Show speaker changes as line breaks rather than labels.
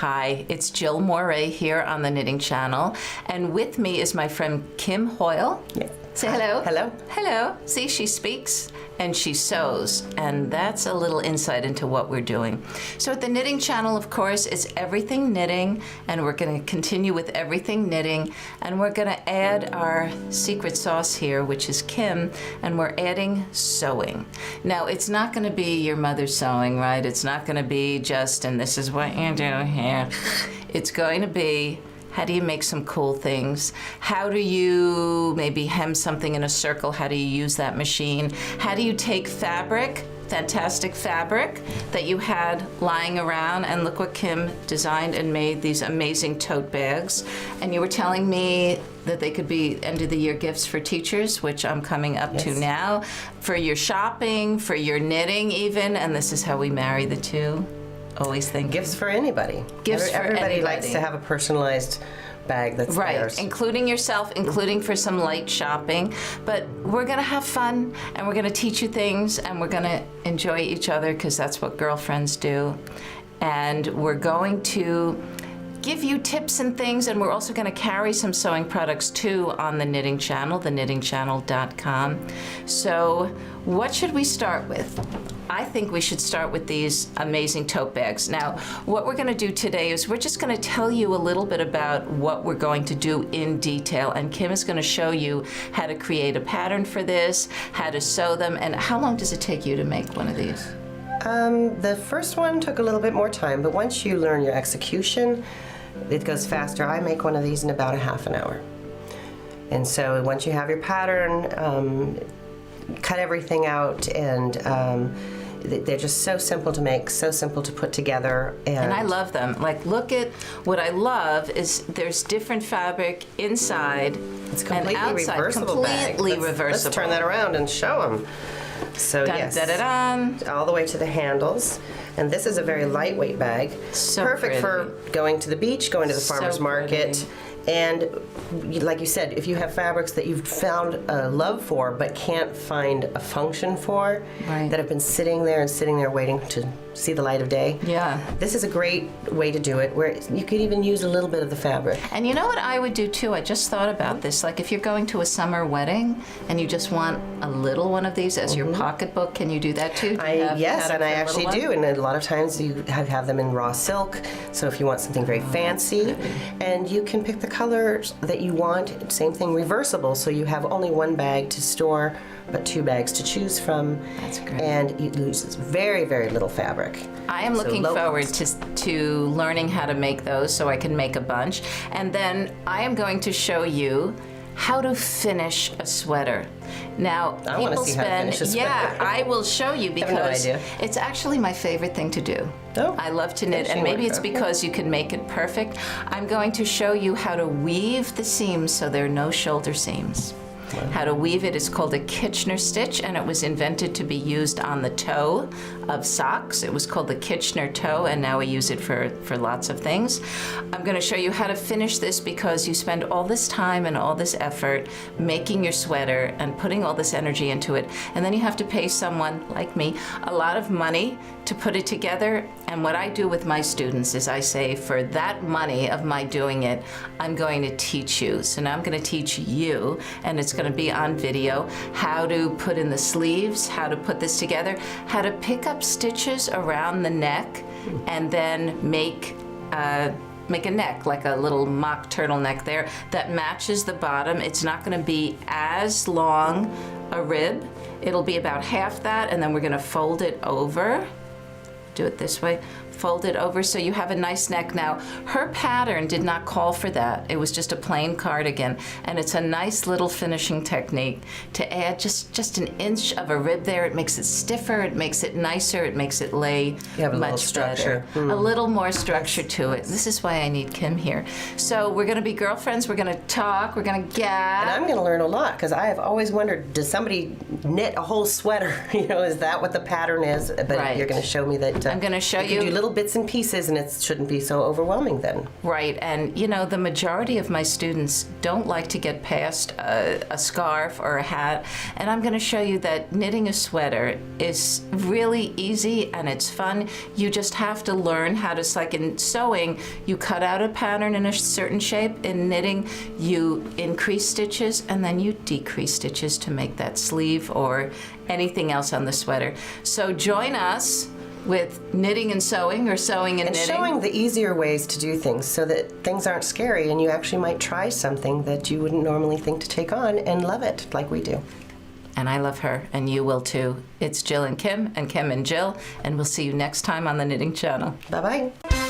Hi, it's Jill Moray here on the Knitting Channel, and with me is my friend Kim Hoyle.
Yeah.
Say hello.
Hello.
Hello. See, she speaks and she sews, and that's a little insight into what we're doing. So at the Knitting Channel, of course, it's everything knitting, and we're going to continue with everything knitting, and we're going to add our secret sauce here, which is Kim, and we're adding sewing. Now, it's not going to be your mother's sewing, right? It's not going to be just, and this is what you do here. It's going to be, how do you make some cool things? How do you maybe hem something in a circle? How do you use that machine? How do you take fabric, fantastic fabric that you had lying around, and look what Kim designed and made, these amazing tote bags. And you were telling me that they could be end of the year gifts for teachers, which I'm coming up to now, for your shopping, for your knitting even, and this is how we marry the two. Always think
Gifts for anybody.
Gifts for
Everybody
anybody.
likes to have a personalized bag that's
right,
theirs.
including yourself, including for some light shopping. But we're gonna have fun, and we're gonna teach you things, and we're gonna enjoy each other, because that's what girlfriends do. And we're going to give you tips and things, and we're also going to carry some sewing products too on the Knitting Channel, theknittingchannel.com. So what should we start with? I think we should start with these amazing tote bags. Now, what we're going to do today is we're just going to tell you a little bit about what we're going to do in detail, and Kim is going to show you how to create a pattern for this, how to sew them, and how long does it take you to make one of these?
The first one took a little bit more time, but once you learn your execution, it goes faster. I make one of these in about a half an hour. And so once you have your pattern, cut everything out, and they're just so simple to make, so simple to put together.
And I love them. Like, look at what I love is there's different fabric inside
it's completely
and outside.
Reversible
completely
bag.
reversible.
Let's turn that around and show them. So
dun,
yes,
dun, dun, dun.
all the way to the handles. And this is a very lightweight bag.
So
perfect
pretty.
for going to the beach, going to the farmer's market.
Pretty.
And like you said, if you have fabrics that you've found a love for but can't find a function for,
right,
that have been sitting there waiting to see the light of day,
yeah,
this is a great way to do it, where you could even use a little bit of the fabric.
And you know what I would do too? I just thought about this. Like, if you're going to a summer wedding and you just want a little one of these as your pocketbook, can you do that too?
Yes, and I actually do. And a lot of times you have them in raw silk. So if you want something very fancy, and you can pick the colors that you want. Same thing, reversible. So you have only one bag to store, but two bags to choose from.
That's great.
And it loses very, very little fabric.
I am looking forward to learning how to make those so I can make a bunch. And then I am going to show you how to finish a sweater. Now,
I want to see how to finish a sweater.
Yeah, I will show you, because
I have no idea.
It's actually my favorite thing to do.
Oh,
I love to knit, and maybe it's because you can make it perfect. I'm going to show you how to weave the seams so there are no shoulder seams. How to weave it is called a Kitchener stitch, and it was invented to be used on the toe of socks. It was called the Kitchener toe, and now we use it for lots of things. I'm going to show you how to finish this, because you spend all this time and all this effort making your sweater and putting all this energy into it, and then you have to pay someone like me a lot of money to put it together. And what I do with my students is I say, for that money of my doing it, I'm going to teach you. So now I'm going to teach you, and it's going to be on video, how to put in the sleeves, how to put this together, how to pick up stitches around the neck, and then make a neck, like a little mock turtleneck there, that matches the bottom. It's not going to be as long a rib. It'll be about half that, and then we're going to fold it over. Do it this way, fold it over so you have a nice neck. Now, her pattern did not call for that. It was just a plain cardigan, and it's a nice little finishing technique to add just an inch of a rib there. It makes it stiffer, it makes it nicer, it makes it lay
You have a little
much
structure.
better. A little more structure to it. This is why I need Kim here. So we're gonna be girlfriends, we're gonna talk, we're gonna gab.
And I'm going to learn a lot, because I have always wondered, does somebody knit a whole sweater? You know, is that what the pattern is? But
Right.
you're going to show me that
I'm gonna show
you can do little little bits and pieces, and it shouldn't be so overwhelming then.
Right, and you know, the majority of my students don't like to get past a scarf or a hat, and I'm going to show you that knitting a sweater is really easy and it's fun. You just have to learn how to, it's like in sewing, you cut out a pattern in a certain shape. In knitting, you increase stitches and then you decrease stitches to make that sleeve or anything else on the sweater. So join us with knitting and sewing, or sewing and knitting.
Showing the easier ways to do things so that things aren't scary and you actually might try something that you wouldn't normally think to take on and love it like we do.
And I love her, and you will too. It's Jill and Kim and Jill, and we'll see you next time on the Knitting Channel.
Bye-bye.